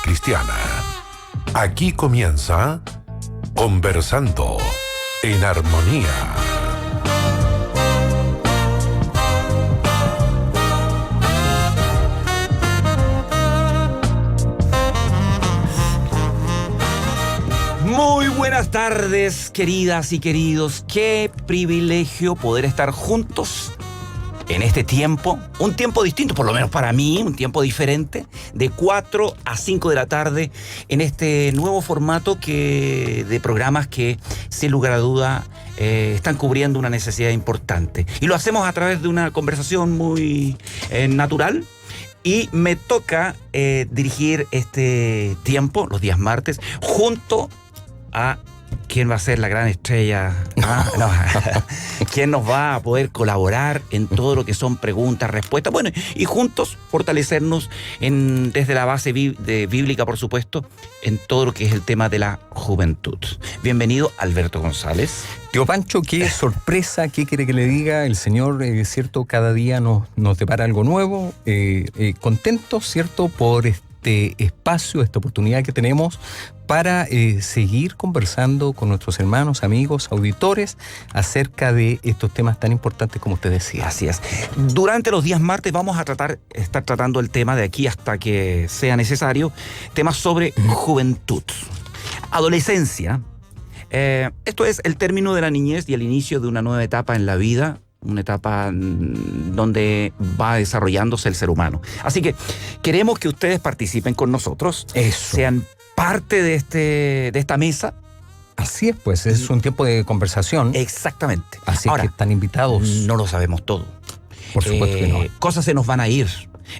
Cristiana. Aquí comienza Conversando en Armonía. Muy buenas tardes, queridas y queridos. Qué privilegio poder estar juntos en este tiempo, un tiempo distinto, por lo menos para mí, un tiempo diferente, de 4 a 5 de la tarde, en este nuevo formato de programas que, sin lugar a duda, están cubriendo una necesidad importante. Y lo hacemos a través de una conversación muy natural. Y me toca dirigir este tiempo, los días martes, junto a quién va a ser la gran estrella, quién nos va a poder colaborar en todo lo que son preguntas, respuestas, bueno, y juntos fortalecernos desde la base bíblica, por supuesto, en todo lo que es el tema de la juventud. Bienvenido, Alberto González. Tío Pancho, qué sorpresa, qué quiere que le diga. El Señor, cierto, cada día nos depara algo nuevo. Contentos, cierto, por este espacio, esta oportunidad que tenemos para seguir conversando con nuestros hermanos, amigos, auditores acerca de estos temas tan importantes como usted decía. Así es. Durante los días martes vamos a estar tratando el tema de aquí hasta que sea necesario, temas sobre juventud, adolescencia. Esto es el término de la niñez y el inicio de una nueva etapa en la vida, una etapa donde va desarrollándose el ser humano. Así que queremos que ustedes participen con nosotros, sean parte de esta mesa. Así es, pues es un tiempo de conversación. Exactamente. Así ahora, que están invitados. No lo sabemos todo. Por supuesto que no. Cosas se nos van a ir.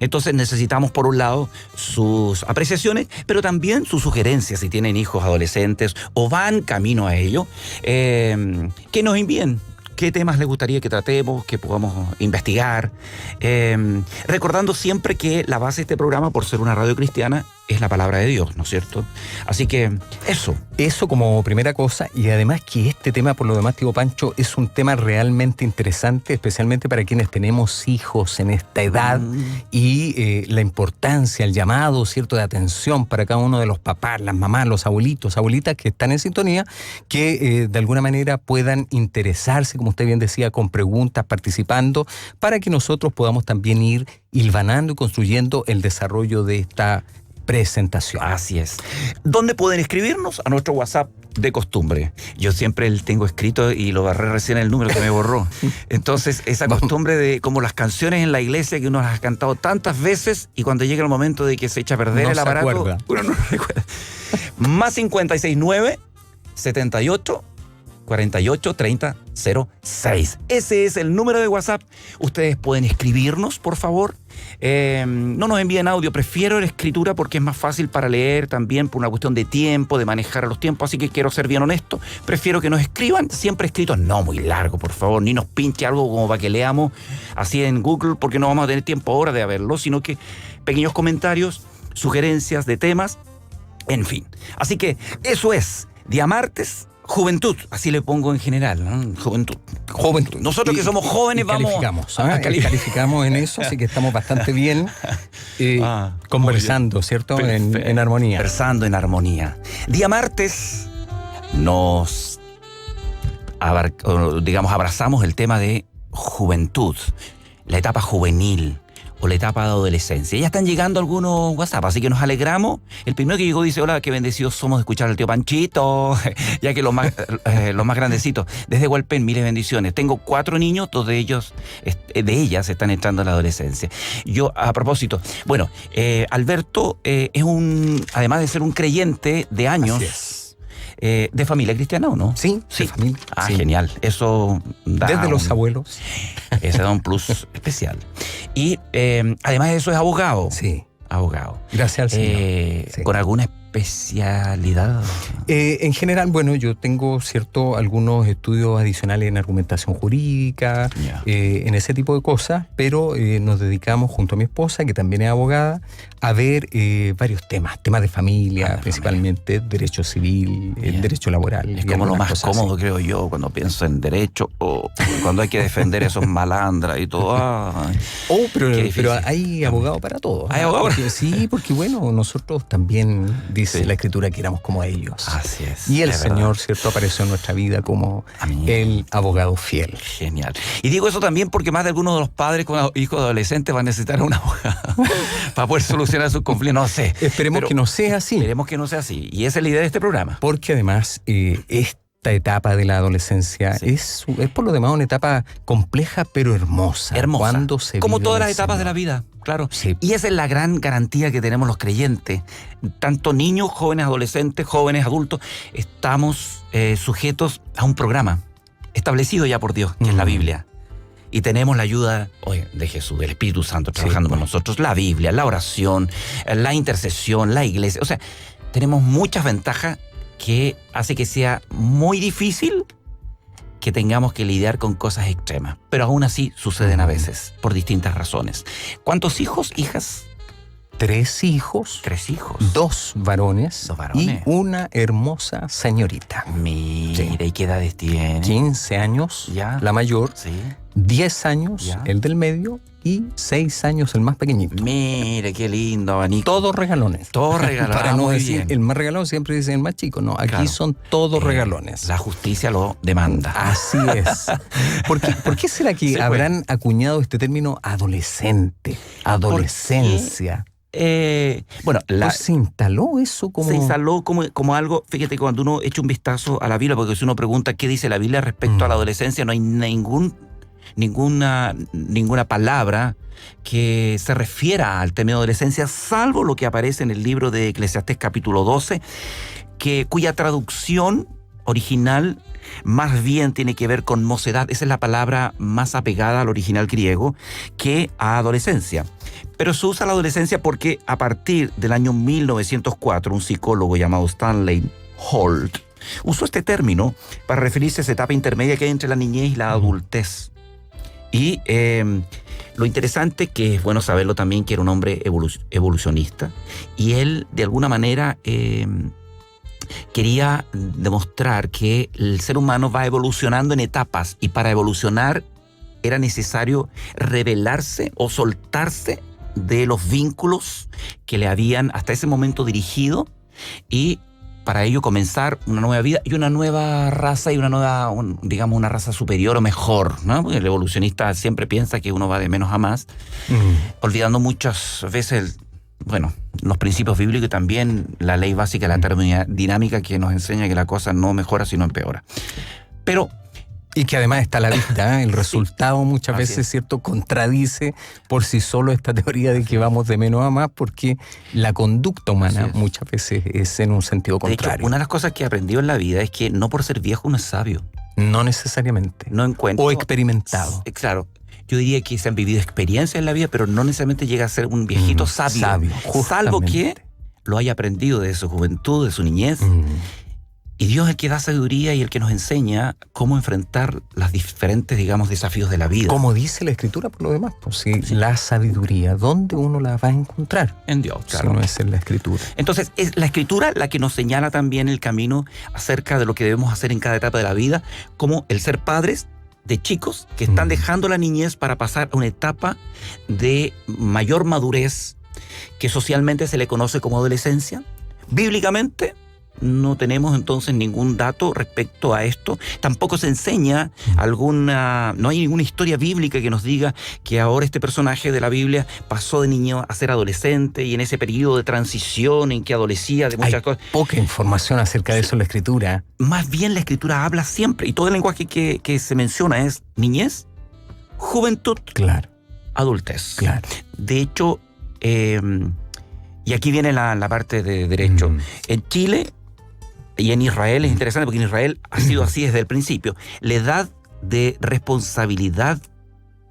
Entonces necesitamos, por un lado, sus apreciaciones, pero también sus sugerencias, si tienen hijos adolescentes o van camino a ello, que nos envíen. ¿Qué temas les gustaría que tratemos, que podamos investigar? Recordando siempre que la base de este programa, por ser una radio cristiana, es la palabra de Dios, ¿no es cierto? Así que Eso como primera cosa, y además que este tema, por lo demás, tío Pancho, es un tema realmente interesante, especialmente para quienes tenemos hijos en esta edad, y la importancia, el llamado, cierto, de atención para cada uno de los papás, las mamás, los abuelitos, abuelitas que están en sintonía, que de alguna manera puedan interesarse, como usted bien decía, con preguntas, participando, para que nosotros podamos también ir hilvanando y construyendo el desarrollo de esta presentación. Así es. ¿Dónde pueden escribirnos? A nuestro WhatsApp de costumbre. Yo siempre tengo escrito y lo agarré recién el número que me borró. Entonces, esa costumbre de como las canciones en la iglesia que uno las ha cantado tantas veces y cuando llega el momento de que se echa a perder el aparato, uno no recuerda. Más 569 78 48 30 06. Ese es el número de WhatsApp. Ustedes pueden escribirnos, por favor. No nos envíen audio, prefiero la escritura porque es más fácil para leer también por una cuestión de tiempo, de manejar los tiempos, así que quiero ser bien honesto, prefiero que nos escriban, siempre escritos, no muy largo, por favor, ni nos pinche algo como para que leamos así en Google, porque no vamos a tener tiempo ahora de verlo, sino que pequeños comentarios, sugerencias de temas, en fin. Así que eso es, día martes, juventud, así le pongo en general, ¿no? Juventud. Nosotros que somos jóvenes calificamos en eso, así que estamos bastante bien conversando, ¿cierto? En armonía. Conversando en armonía. Día martes nos abrazamos el tema de juventud, la etapa juvenil o la etapa de adolescencia. Ya están llegando algunos WhatsApp, así que nos alegramos. El primero que llegó dice: hola, qué bendecidos somos de escuchar al tío Panchito, ya que los más grandecitos, desde Hualpén, miles de bendiciones. Tengo 4 niños, 2 de ellas están entrando a la adolescencia. Yo, a propósito, bueno, Alberto además de ser un creyente de años, ¿de familia cristiana o no? Sí. De familia. Sí. Genial. Eso da desde los abuelos. Ese da un plus especial. Y además de eso es abogado. Sí. Abogado. Gracias al Señor. Sí. Con alguna especialidad? En general, bueno, yo tengo algunos estudios adicionales en argumentación jurídica, en ese tipo de cosas, pero nos dedicamos junto a mi esposa, que también es abogada, a ver varios temas de familia, principalmente derecho civil, derecho laboral. Es como lo más cómodo, creo yo, cuando pienso en derecho o cuando hay que defender esos malandras y todo. Pero hay abogado para todo. ¿Hay abogado? Sí, porque bueno, nosotros también dice la Escritura que éramos como ellos. Así es. Y el Señor, ¿cierto?, apareció en nuestra vida como el abogado fiel. Genial. Y digo eso también porque más de algunos de los padres con hijos adolescentes van a necesitar a un abogado para poder solucionar sus conflictos. No sé. Esperemos que no sea así. Esperemos que no sea así. Y esa es la idea de este programa. Porque además, esta etapa de la adolescencia es por lo demás una etapa compleja pero hermosa. Hermosa. Como todas las etapas de la vida, claro. Sí. Y esa es la gran garantía que tenemos los creyentes. Tanto niños, jóvenes, adolescentes, jóvenes, adultos, estamos sujetos a un programa establecido ya por Dios, que es la Biblia. Y tenemos la ayuda de Jesús, del Espíritu Santo trabajando con nosotros. La Biblia, la oración, la intercesión, la iglesia. O sea, tenemos muchas ventajas que hace que sea muy difícil que tengamos que lidiar con cosas extremas. Pero aún así suceden a veces, por distintas razones. ¿Cuántos hijos, hijas? 3 hijos. 3 hijos. 2 varones. 2 varones. Y una hermosa señorita. Mira, ¿y qué edades tiene? 15 años, ya. La mayor. Sí. 10 años, ya. El del medio. Y 6 años, el más pequeñito. Mire, qué lindo abanico. Todos regalones. Todos regalones. Para no muy decir bien. el más regalón, siempre dicen el más chico. No, aquí son todos regalones. La justicia lo demanda. Así es. ¿Por qué será que habrán acuñado este término adolescente? Adolescencia. Pues se instaló eso como... Se instaló como algo, fíjate, cuando uno echa un vistazo a la Biblia, porque si uno pregunta qué dice la Biblia respecto a la adolescencia, no hay ninguna palabra que se refiera al término adolescencia, salvo lo que aparece en el libro de Eclesiastés capítulo 12, cuya traducción original más bien tiene que ver con mocedad. Esa es la palabra más apegada al original griego que a adolescencia. Pero se usa la adolescencia porque a partir del año 1904, un psicólogo llamado Stanley Holt usó este término para referirse a esa etapa intermedia que hay entre la niñez y la adultez. Y lo interesante, que es bueno saberlo también, que era un hombre evolucionista, y él de alguna manera quería demostrar que el ser humano va evolucionando en etapas, y para evolucionar era necesario rebelarse o soltarse de los vínculos que le habían hasta ese momento dirigido, y para ello comenzar una nueva vida y una nueva raza y una nueva, digamos, una raza superior o mejor, ¿no? Porque el evolucionista siempre piensa que uno va de menos a más, olvidando muchas veces, los principios bíblicos y también la ley básica de la termodinámica, que nos enseña que la cosa no mejora sino empeora. Pero... Y que además está a la vista, el resultado muchas veces, ¿cierto?, contradice por sí solo esta teoría de que vamos de menos a más, porque la conducta humana muchas veces es en un sentido contrario. De hecho, una de las cosas que he aprendido en la vida es que no por ser viejo uno es sabio. No necesariamente. No encuentro... O experimentado. Claro. Yo diría que se han vivido experiencias en la vida, pero no necesariamente llega a ser un viejito sabio. Salvo que lo haya aprendido de su juventud, de su niñez. Y Dios es el que da sabiduría y el que nos enseña cómo enfrentar los diferentes, digamos, desafíos de la vida. Como dice la Escritura, por lo demás, la sabiduría, ¿dónde uno la va a encontrar? En Dios, claro. Si no es en la Escritura. Entonces, es la Escritura la que nos señala también el camino acerca de lo que debemos hacer en cada etapa de la vida, como el ser padres de chicos que están dejando la niñez para pasar a una etapa de mayor madurez, que socialmente se le conoce como adolescencia. Bíblicamente, no tenemos entonces ningún dato respecto a esto. Tampoco se enseña no hay ninguna historia bíblica que nos diga que ahora este personaje de la Biblia pasó de niño a ser adolescente y en ese periodo de transición en que adolecía de muchas cosas. Poca información acerca de eso en la Escritura. Más bien la Escritura habla siempre, y todo el lenguaje que se menciona es niñez, juventud, adultez. Claro. De hecho, y aquí viene la parte de derecho. En Chile y en Israel es interesante, porque en Israel ha sido así desde el principio. La edad de responsabilidad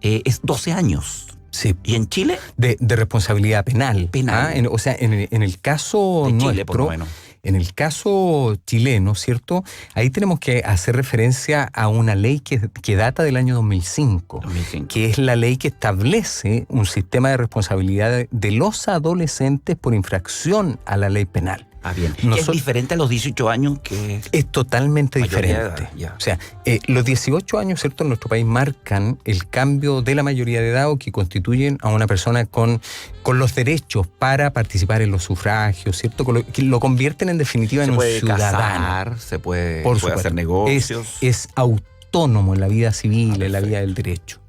es 12 años. Sí. ¿Y en Chile? De responsabilidad penal. Penal. O sea, en el caso De Chile, nuestro, por lo menos. en el caso chileno, ¿cierto? Ahí tenemos que hacer referencia a una ley que data del año 2005, 2005. que es la ley que establece un sistema de responsabilidad de los adolescentes por infracción a la ley penal. Ah, bien. Nosotros- ¿Es diferente a los 18 años que...? Es totalmente Mayoría de diferente. edad, ya. O sea, los 18 años, ¿cierto?, en nuestro país marcan el cambio de la mayoría de edad o que constituyen a una persona con los derechos para participar en los sufragios, ¿cierto? Que lo convierten en definitiva en Se un puede ciudadano. casar, se puede, Por puede supuesto. hacer negocios. Es autónomo en la vida civil, en la vida del derecho.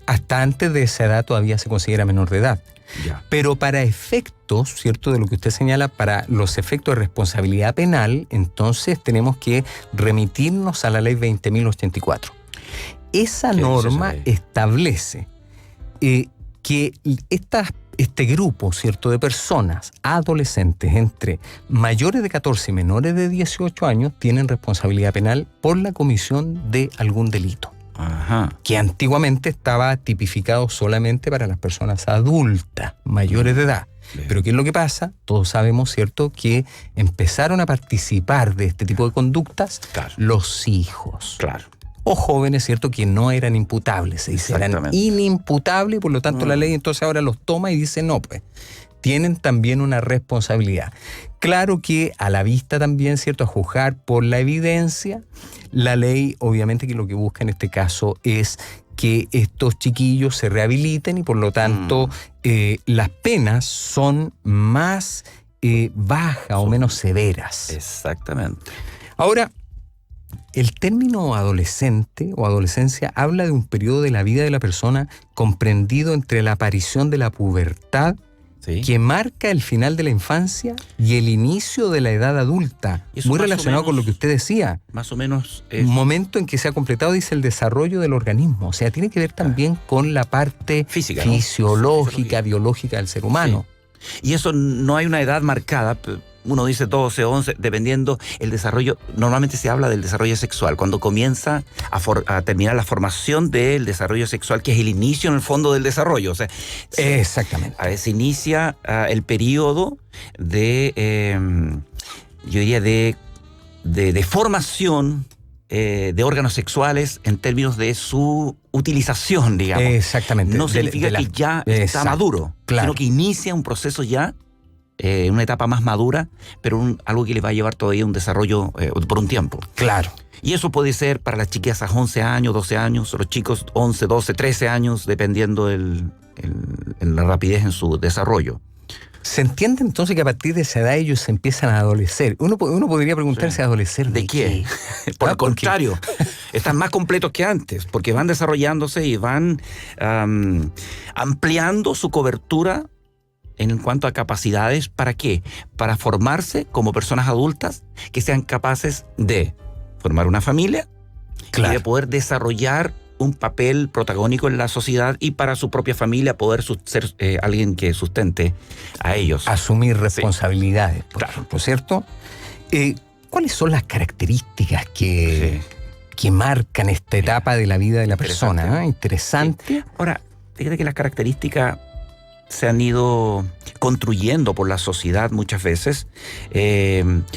Hasta antes de esa edad todavía se considera menor de edad. Ya. Pero para efectos, ¿cierto?, de lo que usted señala, para los efectos de responsabilidad penal, entonces tenemos que remitirnos a la ley 20.084. Esa ¿Qué dice norma esa ley? establece que este grupo, ¿cierto?, de personas adolescentes entre mayores de 14 y menores de 18 años tienen responsabilidad penal por la comisión de algún delito, Ajá. que antiguamente estaba tipificado solamente para las personas adultas, mayores de edad. Bien. Pero ¿qué es lo que pasa? Todos sabemos, ¿cierto?, que empezaron a participar de este tipo de conductas Claro. los hijos Claro. o jóvenes, ¿cierto?, que no eran imputables, se dice, eran Exactamente. inimputables, y por lo tanto la ley entonces ahora los toma y dice, no, pues, tienen también una responsabilidad. Claro que a la vista también, ¿cierto?, a juzgar por la evidencia, la ley obviamente que lo que busca en este caso es que estos chiquillos se rehabiliten y por lo tanto las penas son más bajas o menos severas. Exactamente. Ahora, el término adolescente o adolescencia habla de un periodo de la vida de la persona comprendido entre la aparición de la pubertad, Sí. que marca el final de la infancia y el inicio de la edad adulta. Y eso Muy más o relacionado con lo menos que usted decía. Más o menos es... Un momento en que se ha completado, dice, el desarrollo del organismo. O sea, tiene que ver también con la parte Física, ¿no? fisiológica, Fisiología. biológica del ser humano. Y eso no hay una edad marcada. Uno dice 12, 11, dependiendo el desarrollo. Normalmente se habla del desarrollo sexual, cuando comienza a terminar la formación del desarrollo sexual, que es el inicio en el fondo del desarrollo. O sea, Exactamente. se inicia el periodo de, yo diría, de formación de órganos sexuales en términos de su utilización, digamos. Exactamente. No significa que ya está Exacto. maduro, Claro. sino que inicia un proceso ya, una etapa más madura, pero algo que le va a llevar todavía un desarrollo por un tiempo. Claro. Y eso puede ser para las chiquillas a 11 años, 12 años, los chicos 11, 12, 13 años, dependiendo en la rapidez en su desarrollo. Se entiende entonces que a partir de esa edad ellos se empiezan a adolecer. Uno podría preguntarse, Sí. ¿adolecer ¿De qué? Por el Porque- contrario, están más completos que antes, porque van desarrollándose y van ampliando su cobertura en cuanto a capacidades. ¿Para qué? Para formarse como personas adultas que sean capaces de formar una familia y de poder desarrollar un papel protagónico en la sociedad y para su propia familia poder ser alguien que sustente a ellos. Asumir responsabilidades, por Claro. ejemplo, ¿cierto? ¿Cuáles son las características que marcan esta etapa de la vida de la persona? Interesante. Ahora, fíjate que las características se han ido construyendo por la sociedad muchas veces.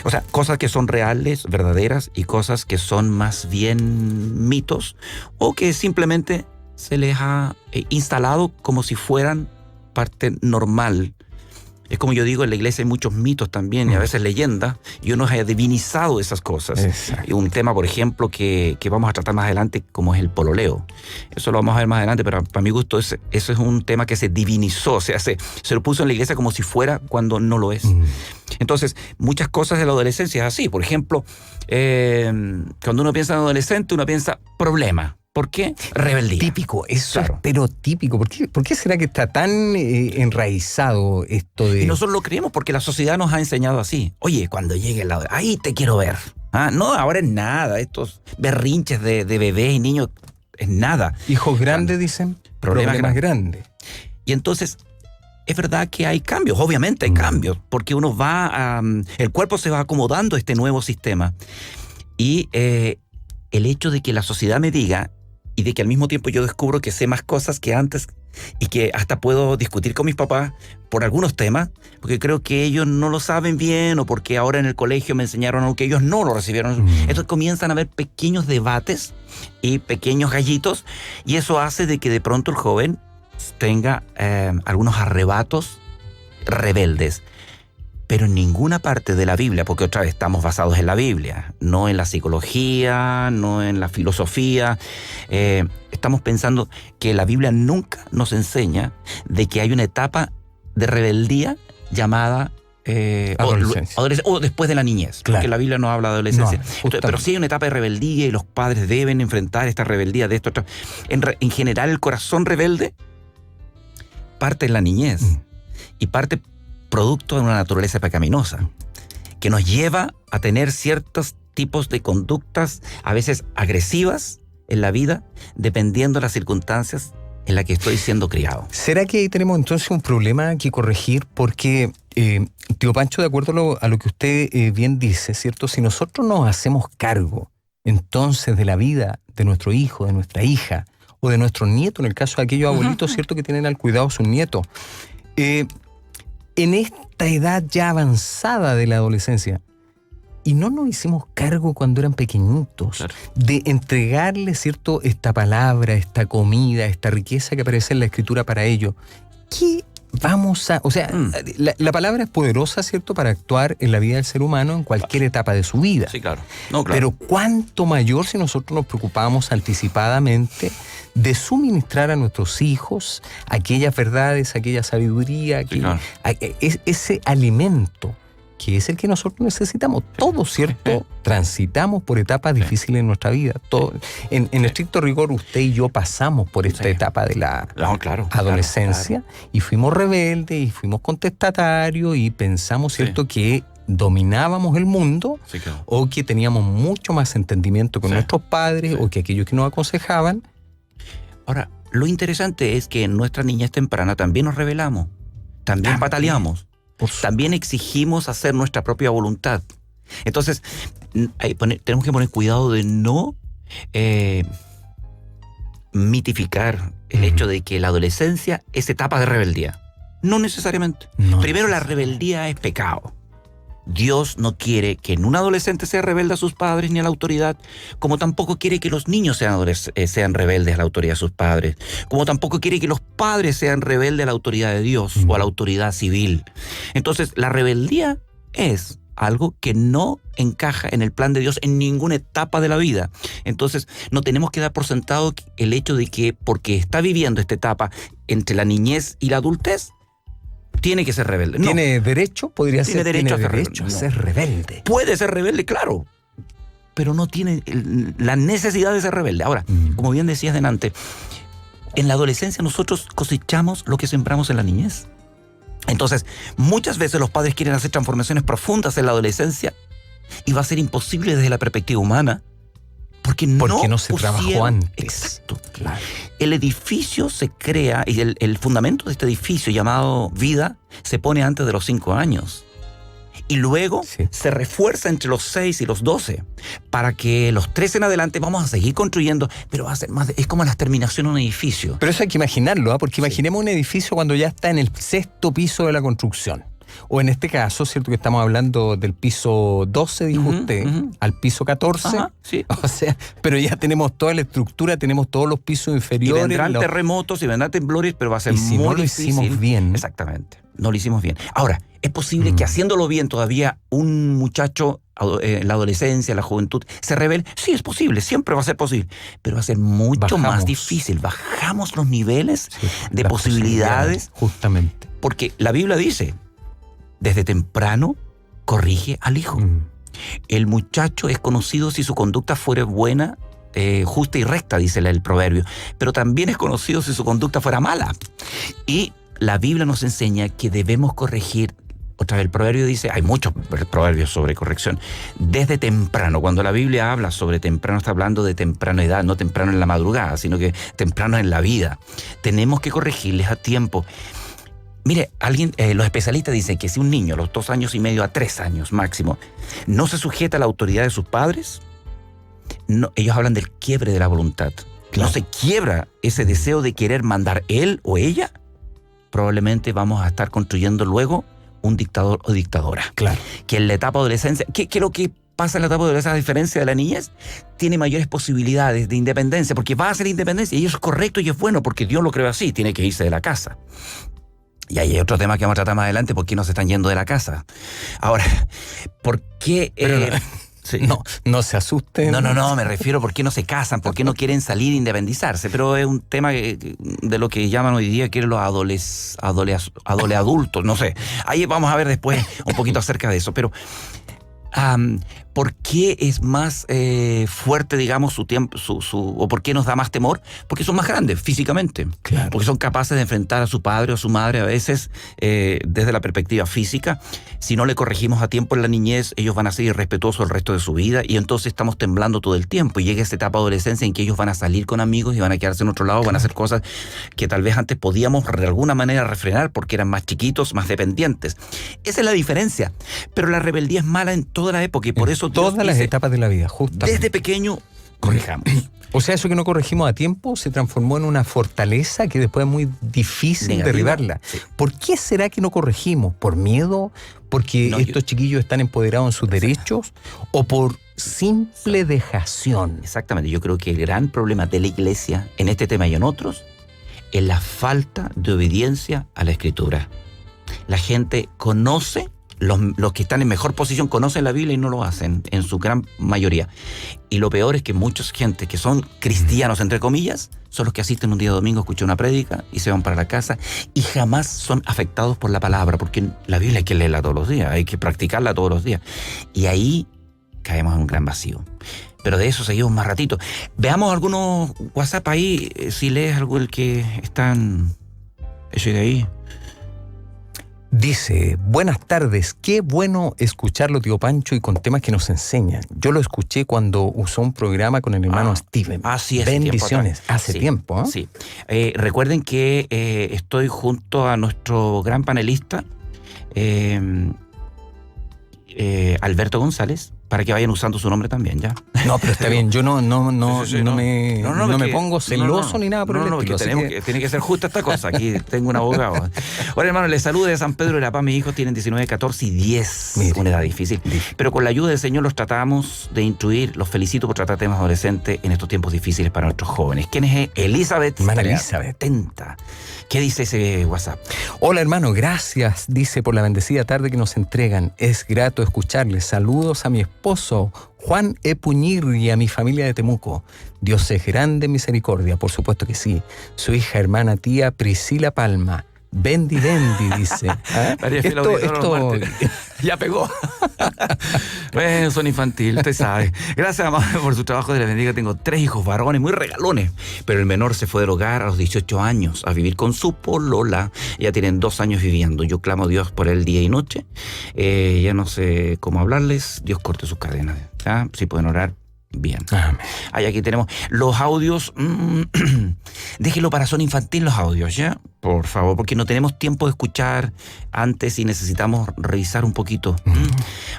O sea, cosas que son reales, verdaderas, y cosas que son más bien mitos o que simplemente se les ha instalado como si fueran parte normal. Es como yo digo, en la iglesia hay muchos mitos también y a veces leyendas, y uno ha divinizado esas cosas. Exacto. Y un tema, por ejemplo, que vamos a tratar más adelante, como es el pololeo. Eso lo vamos a ver más adelante, pero para mi gusto eso es un tema que se divinizó, o sea, se lo puso en la iglesia como si fuera cuando no lo es. Entonces, muchas cosas de la adolescencia es así. Por ejemplo, cuando uno piensa en adolescente, uno piensa problema. ¿Por qué? Rebeldía. Típico, eso Claro. es pero típico. ¿Por qué será que está tan enraizado esto de...? Y nosotros lo creemos porque la sociedad nos ha enseñado así. Oye, cuando llegue la... ahí te quiero ver. Ah, no, ahora es nada. Estos berrinches de bebés y niños es nada. Hijos grandes, dicen, problemas grandes. Y entonces, es verdad que hay cambios. Obviamente hay cambios. Porque uno el cuerpo se va acomodando a este nuevo sistema. Y el hecho de que la sociedad me diga y de que al mismo tiempo yo descubro que sé más cosas que antes y que hasta puedo discutir con mis papás por algunos temas, porque creo que ellos no lo saben bien o porque ahora en el colegio me enseñaron algo que ellos no lo recibieron. Entonces comienzan a haber pequeños debates y pequeños gallitos, y eso hace de que de pronto el joven tenga algunos arrebatos rebeldes. Pero en ninguna parte de la Biblia, porque otra vez estamos basados en la Biblia, no en la psicología, no en la filosofía, estamos pensando que la Biblia nunca nos enseña de que hay una etapa de rebeldía llamada adolescencia. O después de la niñez, Claro. porque la Biblia no habla de adolescencia. No, Entonces, pero sí hay una etapa de rebeldía y los padres deben enfrentar esta rebeldía de esto. En general, el corazón rebelde parte en la niñez y parte producto de una naturaleza pecaminosa que nos lleva a tener ciertos tipos de conductas a veces agresivas en la vida dependiendo de las circunstancias en las que estoy siendo criado. ¿Será que ahí tenemos entonces un problema que corregir? Porque, tío Pancho, de acuerdo a lo que usted bien dice, ¿cierto? Si nosotros nos hacemos cargo entonces de la vida de nuestro hijo, de nuestra hija o de nuestro nieto, en el caso de aquellos abuelitos, ¿cierto?, que tienen al cuidado a sus nietos, en esta edad ya avanzada de la adolescencia, y no nos hicimos cargo cuando eran pequeñitos, Claro. de entregarle, ¿cierto?, esta palabra, esta comida, esta riqueza que aparece en la Escritura para ellos. ¿Qué vamos a...? O sea, la palabra es poderosa, ¿cierto?, para actuar en la vida del ser humano en cualquier etapa de su vida. Sí, claro. No, claro. Pero cuánto mayor si nosotros nos preocupamos anticipadamente de suministrar a nuestros hijos aquellas verdades, aquella sabiduría, Sí, claro. ese alimento que es el que nosotros necesitamos. Todos, ¿cierto? Transitamos por etapas difíciles en nuestra vida. Todo, en estricto rigor, usted y yo pasamos por esta etapa de la No, claro, adolescencia, claro. y fuimos rebeldes y fuimos contestatarios y pensamos, ¿cierto?, que dominábamos el mundo, Sí, claro. o que teníamos mucho más entendimiento con Sí. nuestros padres, o que aquellos que nos aconsejaban. Ahora, lo interesante es que en nuestra niñez temprana también nos rebelamos, también pataleamos, también exigimos hacer nuestra propia voluntad. Entonces, tenemos que poner cuidado de no mitificar el hecho de que la adolescencia es etapa de rebeldía. No necesariamente. No Primero, la necesariamente. rebeldía es pecado. Dios no quiere que en un adolescente sea rebelde a sus padres ni a la autoridad, como tampoco quiere que los niños sean rebeldes a la autoridad de sus padres, como tampoco quiere que los padres sean rebeldes a la autoridad de Dios o a la autoridad civil. Entonces, la rebeldía es algo que no encaja en el plan de Dios en ninguna etapa de la vida. Entonces, no tenemos que dar por sentado el hecho de que porque está viviendo esta etapa entre la niñez y la adultez, tiene que ser rebelde. No. ¿Tiene derecho? Podría Tiene ser. derecho Tiene a ser derecho a rebelde. ser rebelde. Puede ser rebelde, claro, pero no tiene la necesidad de ser rebelde. Ahora, como bien decías delante, en la adolescencia nosotros cosechamos lo que sembramos en la niñez. Entonces, muchas veces los padres quieren hacer transformaciones profundas en la adolescencia y va a ser imposible desde la perspectiva humana porque no se trabajó antes. Exacto. Claro. El edificio se crea y el fundamento de este edificio llamado vida se pone antes de los 5 años. Y luego se refuerza entre los 6 y los 12 para que los 13 en adelante vamos a seguir construyendo, pero va a ser más es como la terminación de un edificio. Pero eso hay que imaginarlo, porque imaginemos un edificio cuando ya está en el 6º piso de la construcción. O en este caso, ¿cierto?, que estamos hablando del piso 12, dijo usted, al piso 14. Ajá, sí. O sea, pero ya tenemos toda la estructura, tenemos todos los pisos Y inferiores. vendrán terremotos y vendrán temblores, pero va a ser Y si muy no lo difícil. hicimos bien. Exactamente, no lo hicimos bien. Ahora, ¿es posible que haciéndolo bien todavía un muchacho en la adolescencia, en la juventud, se rebele? Sí, es posible, siempre va a ser posible, pero va a ser mucho más difícil. Bajamos los niveles de posibilidades. Justamente. Porque la Biblia dice, desde temprano corrige al hijo. El muchacho es conocido si su conducta fuera buena, justa y recta, dice el proverbio, pero también es conocido si su conducta fuera mala. Y la Biblia nos enseña que debemos corregir. Otra vez, el proverbio dice, hay muchos proverbios sobre corrección, desde temprano. Cuando la Biblia habla sobre temprano, está hablando de temprana edad, no temprano en la madrugada, sino que temprano en la vida. Tenemos que corregirles a tiempo. Mire, los especialistas dicen que si un niño a los 2 años y medio a 3 años máximo no se sujeta a la autoridad de sus padres, ellos hablan del quiebre de la voluntad. no se quiebra ese deseo de querer mandar él o ella, probablemente vamos a estar construyendo luego un dictador o dictadora. Claro. Que en la etapa de adolescencia, que lo que pasa en la etapa de adolescencia, a diferencia de la niñez, tiene mayores posibilidades de independencia, porque va a ser independencia y eso es correcto y es bueno, porque Dios lo creó así, tiene que irse de la casa. Y ahí hay otro tema que vamos a tratar más adelante, ¿por qué no se están yendo de la casa? Ahora, ¿por qué... Sí. No se asusten. No, me refiero a por qué no se casan, por qué no quieren salir e independizarse. Pero es un tema de lo que llaman hoy día que los adultos, no sé. Ahí vamos a ver después un poquito acerca de eso. Pero, ¿por qué es más fuerte, digamos, su tiempo, o por qué nos da más temor? Porque son más grandes físicamente. Claro. Porque son capaces de enfrentar a su padre o a su madre a veces desde la perspectiva física. Si no le corregimos a tiempo en la niñez, ellos van a ser irrespetuosos el resto de su vida y entonces estamos temblando todo el tiempo. Y llega esa etapa de adolescencia en que ellos van a salir con amigos y van a quedarse en otro lado, van a hacer cosas que tal vez antes podíamos de alguna manera refrenar porque eran más chiquitos, más dependientes. Esa es la diferencia. Pero la rebeldía es mala en toda la época y por eso Dios todas las etapas de la vida, justamente. Desde pequeño, corrijamos. O sea, eso que no corregimos a tiempo se transformó en una fortaleza que después es muy difícil negativa, derribarla. Sí. ¿Por qué será que no corregimos? ¿Por miedo? ¿Porque estos chiquillos están empoderados en sus derechos? ¿O por simple dejación? Exactamente. Yo creo que el gran problema de la iglesia en este tema y en otros es la falta de obediencia a la Escritura. La gente conoce, los que están en mejor posición conocen la Biblia y no lo hacen, en su gran mayoría. Y lo peor es que mucha gente que son cristianos, entre comillas, son los que asisten un día domingo, escuchan una prédica y se van para la casa y jamás son afectados por la palabra, porque la Biblia hay que leerla todos los días, hay que practicarla todos los días. Y ahí caemos en un gran vacío. Pero de eso seguimos más ratito. Veamos algunos WhatsApp ahí, si lees algo el que están... Ese de ahí... Dice, buenas tardes, qué bueno escucharlo, tío Pancho, y con temas que nos enseñan. Yo lo escuché cuando usó un programa con el hermano Steven. Sí, bendiciones, hace tiempo. ¿Eh? Sí. Recuerden que estoy junto a nuestro gran panelista, Alberto González, para que vayan usando su nombre también, ¿ya? No, pero está bien, yo no me pongo celoso ni nada por el estilo. Tiene que ser justa esta cosa, aquí tengo un abogado. Ahora, hermano, les saludo de San Pedro de la Paz, mis hijos tienen 19, 14 y 10, mire, una edad difícil, pero con la ayuda del Señor los tratamos de instruir, los felicito por tratar temas adolescentes en estos tiempos difíciles para nuestros jóvenes. ¿Quién es Elizabeth? Hermana Elizabeth. Atenta. ¿Qué dice ese WhatsApp? Hola, hermano, gracias, dice, por la bendecida tarde que nos entregan. Es grato escucharles. Saludos a mi esposo, Juan Epuñir, y a mi familia de Temuco. Dios es grande en misericordia, por supuesto que sí. Su hija, hermana, tía Priscila Palma. Bendi, dice. ¿Ah? Esto ya pegó. Bueno, son infantil, usted sabe. Gracias, mamá, por su trabajo. De la bendiga. Tengo 3 hijos varones, muy regalones. Pero el menor se fue del hogar a los 18 años a vivir con su polola. Ya tienen 2 años viviendo. Yo clamo a Dios por él día y noche. Ya no sé cómo hablarles. Dios corte sus cadenas. ¿Ya? Si pueden orar, bien. Amén. Ahí aquí tenemos los audios. Déjenlo para Zona Infantil los audios, ¿ya? Por favor, porque no tenemos tiempo de escuchar antes y necesitamos revisar un poquito.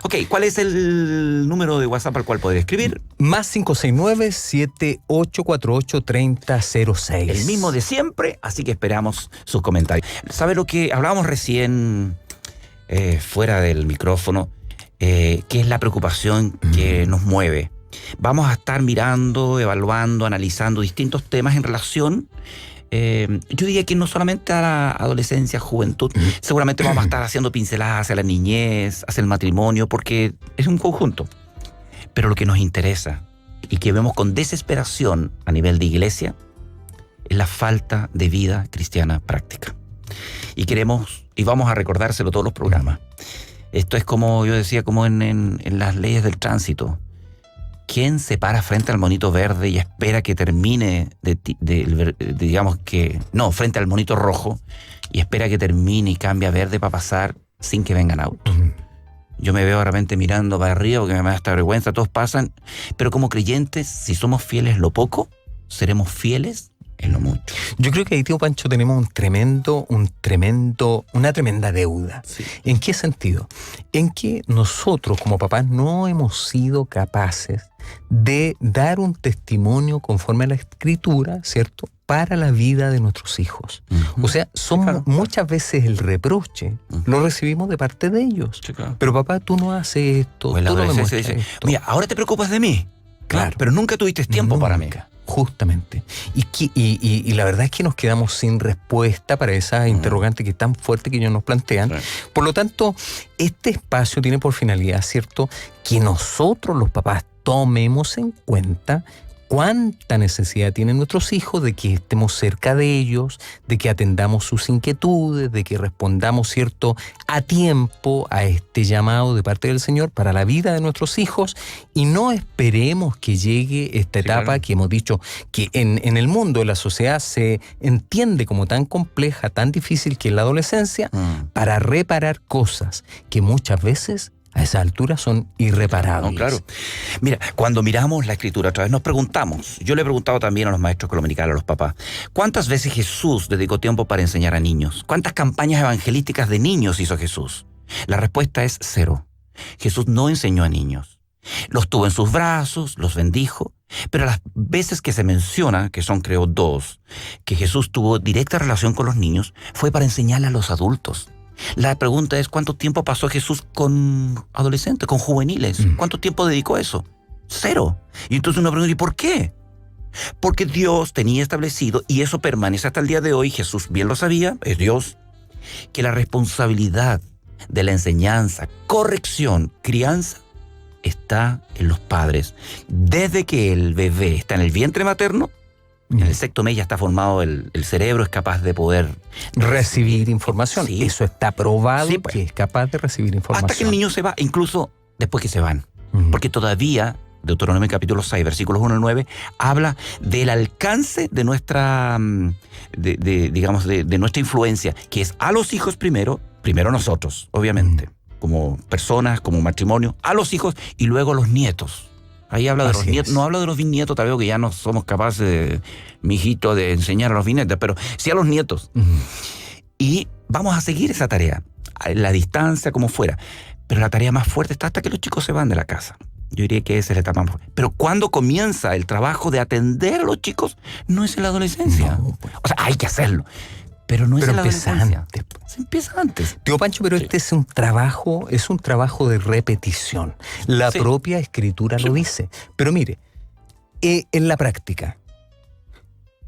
Ok, ¿cuál es el número de WhatsApp al cual poder escribir? Más 569-7848-3006. El mismo de siempre, así que esperamos sus comentarios. ¿Sabe lo que hablábamos recién fuera del micrófono? ¿Qué es la preocupación que nos mueve? Vamos a estar mirando, evaluando, analizando distintos temas en relación, yo diría que no solamente a la adolescencia, juventud, seguramente vamos a estar haciendo pinceladas hacia la niñez, hacia el matrimonio, porque es un conjunto. Pero lo que nos interesa y que vemos con desesperación a nivel de iglesia es la falta de vida cristiana práctica. Y queremos, y vamos a recordárselo todos los programas. Esto es como yo decía, como en las leyes del tránsito. ¿Quién se para frente al monito verde y espera que termine frente al monito rojo y espera que termine y cambie a verde para pasar sin que vengan autos? Yo me veo de repente mirando para arriba porque me da esta vergüenza, todos pasan, pero como creyentes, si somos fieles en lo poco, seremos fieles en lo mucho. Yo creo que ahí, tío Pancho, tenemos una tremenda deuda. Sí. ¿En qué sentido? En que nosotros como papás no hemos sido capaces de dar un testimonio conforme a la Escritura, ¿cierto?, para la vida de nuestros hijos. O sea, muchas veces el reproche lo recibimos de parte de ellos. Sí, claro. Pero papá, tú no haces esto, O en la tú no me adolescencia muestras dice, esto. mira, ahora te preocupas de mí. Claro. Pero nunca tuviste tiempo para mí. Justamente. Y la verdad es que nos quedamos sin respuesta para esa interrogante que es tan fuerte que ellos nos plantean. Sí. Por lo tanto, este espacio tiene por finalidad, ¿cierto?, que nosotros los papás tomemos en cuenta cuánta necesidad tienen nuestros hijos de que estemos cerca de ellos, de que atendamos sus inquietudes, de que respondamos, ¿cierto?, a tiempo a este llamado de parte del Señor para la vida de nuestros hijos, y no esperemos que llegue esta etapa, claro, que hemos dicho que en el mundo, en la sociedad, se entiende como tan compleja, tan difícil, que es la adolescencia, para reparar cosas que muchas veces a esa altura son irreparables. No, claro. Mira, cuando miramos la Escritura otra vez nos preguntamos, yo le he preguntado también a los maestros dominicales, a los papás, ¿cuántas veces Jesús dedicó tiempo para enseñar a niños? ¿Cuántas campañas evangelísticas de niños hizo Jesús? La respuesta es 0. Jesús no enseñó a niños. Los tuvo en sus brazos, los bendijo, pero las veces que se menciona, que son creo 2, que Jesús tuvo directa relación con los niños, fue para enseñarle a los adultos. La pregunta es, ¿cuánto tiempo pasó Jesús con adolescentes, con juveniles? ¿Cuánto tiempo dedicó a eso? 0. Y entonces uno pregunta, ¿y por qué? Porque Dios tenía establecido, y eso permanece hasta el día de hoy, Jesús bien lo sabía, es Dios, que la responsabilidad de la enseñanza, corrección, crianza, está en los padres. Desde que el bebé está en el vientre materno, en el 6º mes ya está formado el cerebro, es capaz de poder recibir información. Sí. Eso está probado, sí, pues, que es capaz de recibir información. hasta que el niño se va, incluso después que se van. Porque todavía, Deuteronomio capítulo 6, versículos 1 al 9, habla del alcance de nuestra, digamos, de nuestra influencia, que es a los hijos primero nosotros, obviamente, como personas, como matrimonio, a los hijos y luego a los nietos. Ahí habla de los nietos, no habla de los bisnietos, tal vez que ya no somos capaces, mijito, de enseñar a los bisnietos, pero sí a los nietos. Y vamos a seguir esa tarea, a la distancia, como fuera. Pero la tarea más fuerte está hasta que los chicos se van de la casa. Yo diría que esa es la etapa más fuerte. Pero cuando comienza el trabajo de atender a los chicos, no es en la adolescencia. No. O sea, hay que hacerlo. Pero no es en la adolescencia. Antes. Se empieza antes. Tío Pancho, pero sí, este es un trabajo de repetición. La propia Escritura lo dice. Pero mire, en la práctica,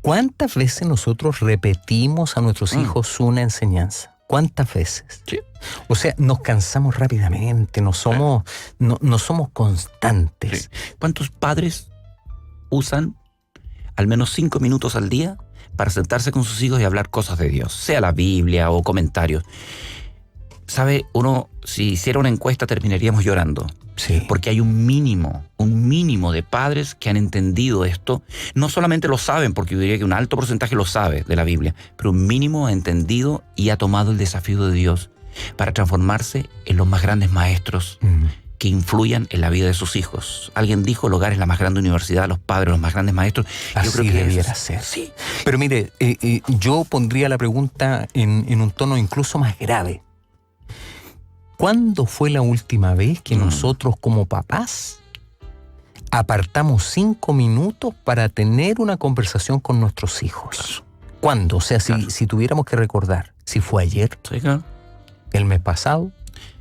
¿cuántas veces nosotros repetimos a nuestros hijos una enseñanza? ¿Cuántas veces? Sí. O sea, nos cansamos rápidamente, no somos constantes. Sí. ¿Cuántos padres usan al menos 5 minutos al día para sentarse con sus hijos y hablar cosas de Dios, sea la Biblia o comentarios? ¿Sabe? Si hiciera una encuesta, terminaríamos llorando. Sí. Porque hay un mínimo de padres que han entendido esto. No solamente lo saben, porque yo diría que un alto porcentaje lo sabe de la Biblia, pero un mínimo ha entendido y ha tomado el desafío de Dios para transformarse en los más grandes maestros que influyan en la vida de sus hijos. Alguien dijo, el hogar es la más grande universidad, los padres, los más grandes maestros. Así yo creo que debiera ser. Sí. Pero mire, yo pondría la pregunta en un tono incluso más grave. ¿Cuándo fue la última vez que nosotros como papás apartamos 5 minutos para tener una conversación con nuestros hijos? Claro. ¿Cuándo? O sea, si tuviéramos que recordar, si fue ayer, sí, claro, el mes pasado,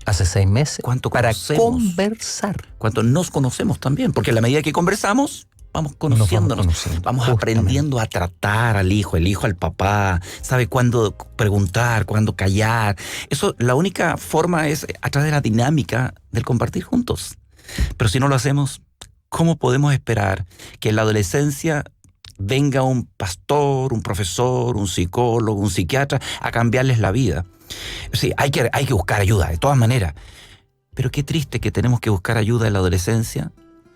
hace 6 meses, ¿cuánto para conocemos? Conversar. ¿Cuánto nos conocemos también? Porque a la medida que conversamos, vamos conociéndonos, vamos aprendiendo a tratar al hijo, el hijo al papá, sabe cuándo preguntar, cuándo callar. Eso, la única forma es a través de la dinámica del compartir juntos. Pero si no lo hacemos, ¿cómo podemos esperar que en la adolescencia venga un pastor, un profesor, un psicólogo, un psiquiatra a cambiarles la vida? Sí, hay que buscar ayuda, de todas maneras. Pero qué triste que tenemos que buscar ayuda en la adolescencia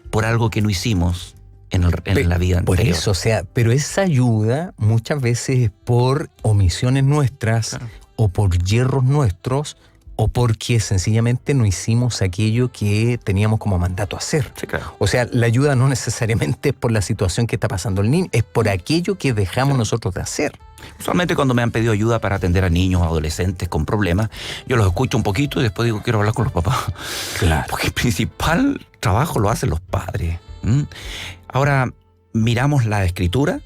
por algo que no hicimos en la vida anterior. Por eso, o sea, pero esa ayuda muchas veces es por omisiones nuestras, claro, o por hierros nuestros, o porque sencillamente no hicimos aquello que teníamos como mandato hacer. Sí, claro. O sea, la ayuda no necesariamente es por la situación que está pasando el niño, es por aquello que dejamos nosotros de hacer. Usualmente cuando me han pedido ayuda para atender a niños o adolescentes con problemas, yo los escucho un poquito y después digo, quiero hablar con los papás. Claro. Porque el principal trabajo lo hacen los padres. ¿Mm? Ahora, miramos la Escritura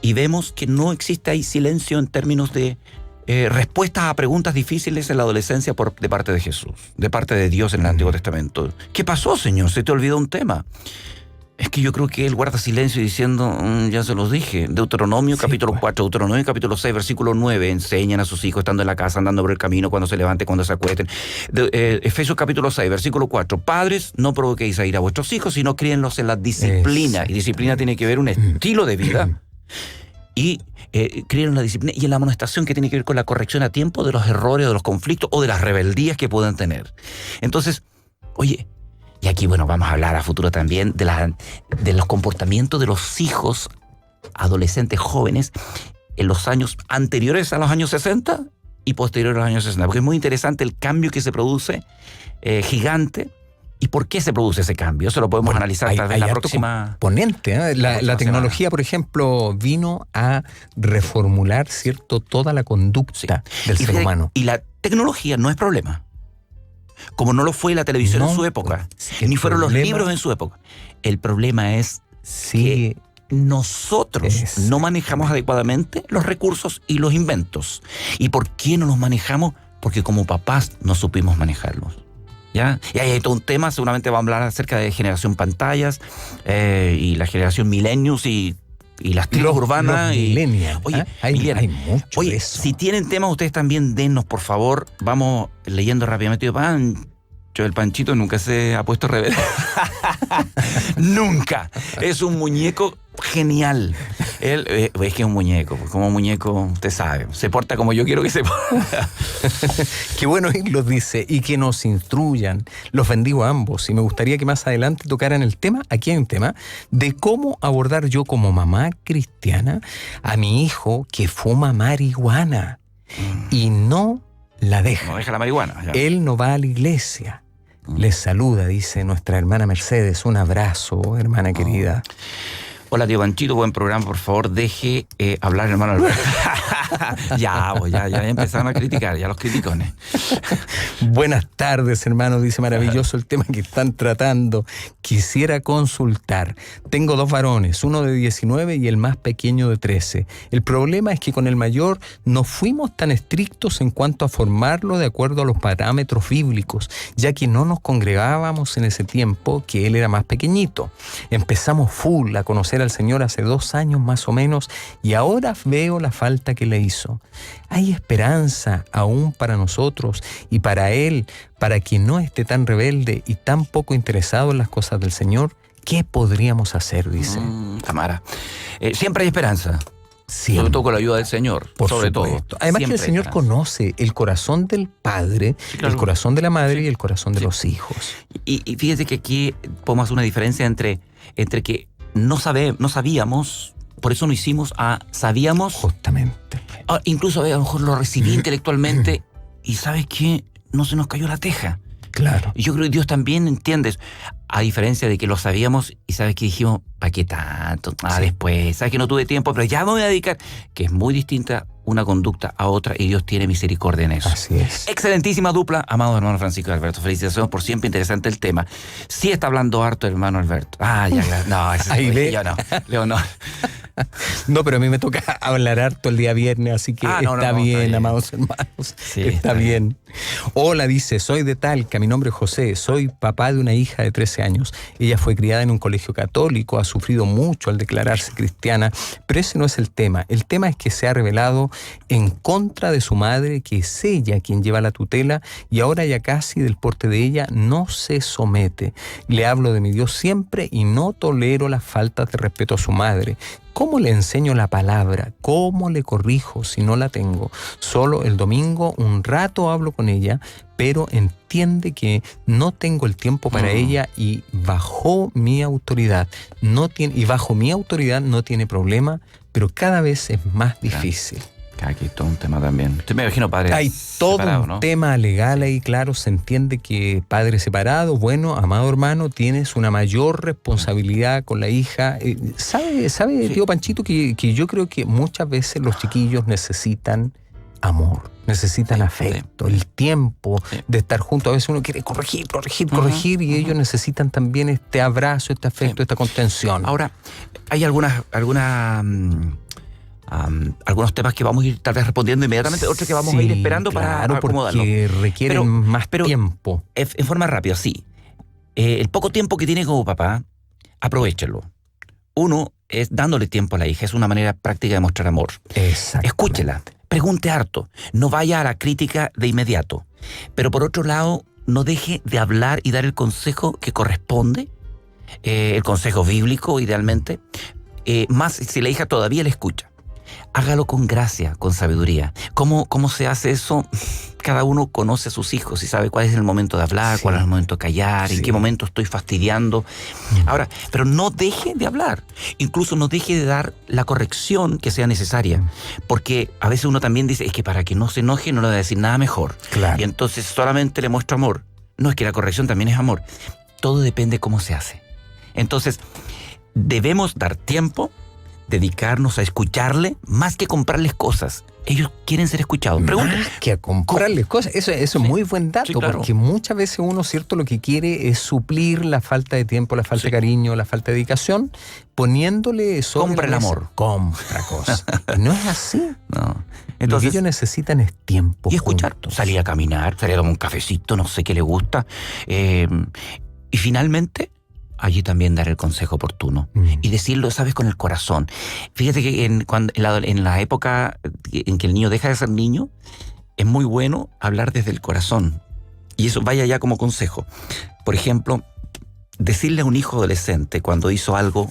y vemos que no existe ahí silencio en términos de respuestas a preguntas difíciles en la adolescencia de parte de Jesús, de parte de Dios en el Antiguo Testamento. ¿Qué pasó, Señor? ¿Se te olvidó un tema? Es que yo creo que él guarda silencio diciendo, ya se los dije, Deuteronomio capítulo 4, Deuteronomio capítulo 6, versículo 9, enseñan a sus hijos estando en la casa, andando por el camino, cuando se levanten, cuando se acuesten. Efesios capítulo 6, versículo 4, padres, no provoquéis a ir a vuestros hijos, sino críenlos en la disciplina. Y disciplina tiene que ver un estilo de vida. Y críenlos en la disciplina y en la amonestación, que tiene que ver con la corrección a tiempo de los errores, de los conflictos o de las rebeldías que puedan tener. Entonces, oye, y aquí, bueno, vamos a hablar a futuro también de los comportamientos de los hijos adolescentes jóvenes en los años anteriores a los años 60 y posteriores a los años 60, porque es muy interesante el cambio que se produce, gigante, y por qué se produce ese cambio. Eso lo podemos analizar tal vez la próxima... Componente, ¿eh? La tecnología, por ejemplo, vino a reformular, ¿cierto?, toda la conducta del ser humano. Y la tecnología no es problema. Como no lo fue la televisión en su época, ni fueron los libros en su época. El problema es que nosotros no manejamos adecuadamente los recursos y los inventos. ¿Y por qué no los manejamos? Porque como papás no supimos manejarlos. ¿Ya? Y ahí hay todo un tema, seguramente vamos a hablar acerca de generación pantallas y la generación millennials y las tribus urbanas. Millennials. Oye, hay mucho de eso. Si tienen temas, ustedes también dennos, por favor. Vamos leyendo rápidamente. El Panchito nunca se ha puesto rebelde. Nunca. Es un muñeco genial. Él es que es un muñeco. Como muñeco, usted sabe. Se porta como yo quiero que se porta. Qué bueno los dice. Y que nos instruyan. Los bendigo a ambos. Y me gustaría que más adelante tocaran el tema, aquí hay un tema, de cómo abordar yo como mamá cristiana a mi hijo que fuma marihuana. Y no la deja. No deja la marihuana. Ya. Él no va a la iglesia. Les saluda, dice nuestra hermana Mercedes. Un abrazo, hermana querida. Hola, tío Panchito, buen programa. Por favor, deje hablar, hermano Alberto. ya empezaron a criticar, ya los criticones. Buenas tardes, hermano, dice, maravilloso el tema que están tratando. Quisiera consultar. Tengo 2 varones, uno de 19 y el más pequeño de 13. El problema es que con el mayor no fuimos tan estrictos en cuanto a formarlo de acuerdo a los parámetros bíblicos, ya que no nos congregábamos en ese tiempo que él era más pequeñito. Empezamos full a conocer al Señor hace 2 años más o menos y ahora veo la falta que le hizo. Hay esperanza aún para nosotros y para él, para quien no esté tan rebelde y tan poco interesado en las cosas del Señor. ¿Qué podríamos hacer?, dice. Tamara, siempre hay esperanza. Siempre. Sobre todo con la ayuda del Señor. Sobre todo. Además que el Señor conoce el corazón del padre, claro, el corazón de la madre y el corazón de los hijos. Y fíjese que aquí podemos hacer una diferencia entre que no sabíamos, por eso no hicimos, sabíamos. Justamente. Incluso a lo mejor lo recibí intelectualmente y ¿sabes qué? No se nos cayó la teja. Claro. Y yo creo que Dios también entiende, a diferencia de que lo sabíamos y ¿sabes qué dijimos? ¿Para qué tanto? Después, ¿sabes que no tuve tiempo? Pero ya me voy a dedicar. Que es muy distinta una conducta a otra y Dios tiene misericordia en eso. Así es. Excelentísima dupla, amado hermano Francisco y Alberto. Felicitaciones por siempre interesante el tema. Sí está hablando harto hermano Alberto. No, eso es yo no. Leonor. No, pero a mí me toca hablar harto el día viernes, así que está bien, amados hermanos. Sí, está bien. Hola, dice, soy de Talca, mi nombre es José, soy papá de una hija de 13 años. Ella fue criada en un colegio católico, ha sufrido mucho al declararse cristiana, pero ese no es el tema. El tema es que se ha rebelado en contra de su madre, que es ella quien lleva la tutela, y ahora ya casi del porte de ella no se somete. Le hablo de mi Dios siempre y no tolero las faltas de respeto a su madre. ¿Cómo le enseño la palabra? ¿Cómo le corrijo si no la tengo? Solo el domingo un rato hablo con ella, pero entiende que no tengo el tiempo para ella y bajo mi autoridad no tiene problema, pero cada vez es más difícil. Aquí todo un tema también. Usted me imagino padre hay todo separado, un ¿no? tema legal ahí, claro, se entiende que padre separado, bueno, amado hermano, tienes una mayor responsabilidad con la hija. ¿Sabe, Sí. tío Panchito, que yo creo que muchas veces los chiquillos necesitan amor, necesitan Sí, afecto, el tiempo Sí. de estar juntos. A veces uno quiere corregir y ellos necesitan también este abrazo, este afecto, Sí. esta contención. Ahora, hay algunos temas que vamos a ir tal vez respondiendo inmediatamente, otros que vamos a ir Sí, esperando para claro, acomodarlo. porque requieren más tiempo. En forma rápida, sí. El poco tiempo que tiene como papá, aprovechelo. Uno es dándole tiempo a la hija, es una manera práctica de mostrar amor. Exacto. Escúchela, pregunte harto, no vaya a la crítica de inmediato. Pero por otro lado, no deje de hablar y dar el consejo que corresponde, el consejo bíblico idealmente, más si la hija todavía le escucha. Hágalo con gracia, con sabiduría. ¿Cómo se hace eso? Cada uno conoce a sus hijos y sabe cuál es el momento de hablar, Sí. cuál es el momento de callar, en Sí. qué momento estoy fastidiando. Ahora, pero no deje de hablar. Incluso no deje de dar la corrección que sea necesaria. Porque a veces uno también dice, es que para que no se enoje no le voy a decir nada mejor. Claro. Y entonces solamente le muestro amor. No, es que la corrección también es amor. Todo depende de cómo se hace. Entonces, debemos dar tiempo, dedicarnos a escucharle, más que comprarles cosas. Ellos quieren ser escuchados. Pregunten. Más que a comprarles cosas. Eso es muy buen dato, Sí, claro. porque muchas veces uno, cierto, lo que quiere es suplir la falta de tiempo, la falta Sí. de cariño, la falta de dedicación, poniéndole sobre Compra la el mesa. amor. Compra cosas. Y no es así. No. Lo que Entonces, ellos necesitan es tiempo. y escuchar. juntos. Salir a caminar, salir a tomar un cafecito, no sé qué le gusta. Y finalmente, allí también dar el consejo oportuno. Y decirlo, sabes, con el corazón. Fíjate que en la época en que el niño deja de ser niño, es muy bueno hablar desde el corazón. Y eso vaya ya como consejo. Por ejemplo, decirle a un hijo adolescente cuando hizo algo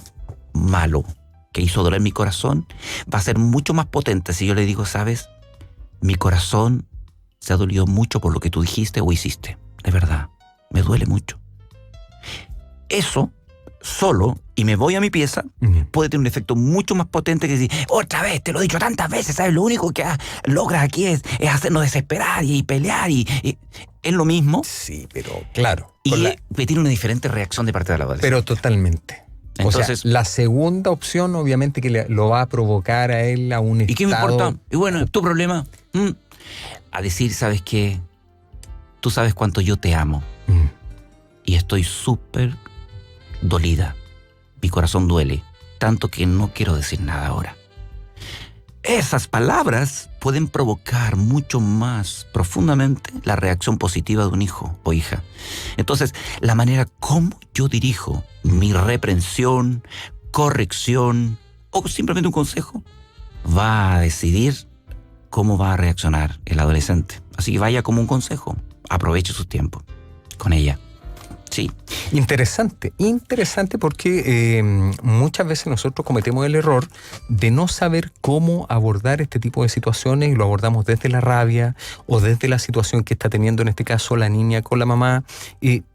malo, que hizo doler mi corazón, va a ser mucho más potente si yo le digo, sabes, mi corazón se ha dolido mucho por lo que tú dijiste o hiciste. De verdad, me duele mucho. Eso solo, y me voy a mi pieza, puede tener un efecto mucho más potente que decir, otra vez, te lo he dicho tantas veces, ¿sabes? Lo único que logras aquí es hacernos desesperar y pelear y es lo mismo. Sí, pero claro. Y tiene una diferente reacción de parte de la adolescencia. Pero totalmente. Entonces, o sea, la segunda opción obviamente que lo va a provocar a él a un estado... ¿y qué me importa? Y bueno, tu problema. A decir, ¿sabes qué? Tú sabes cuánto yo te amo. Y estoy súper dolida. Mi corazón duele, tanto que no quiero decir nada ahora. Esas palabras pueden provocar mucho más profundamente la reacción positiva de un hijo o hija. Entonces, la manera como yo dirijo mi reprensión, corrección o simplemente un consejo va a decidir cómo va a reaccionar el adolescente. Así que vaya como un consejo. Aproveche su tiempo con ella. Sí. Interesante porque muchas veces nosotros cometemos el error de no saber cómo abordar este tipo de situaciones y lo abordamos desde la rabia o desde la situación que está teniendo en este caso la niña con la mamá.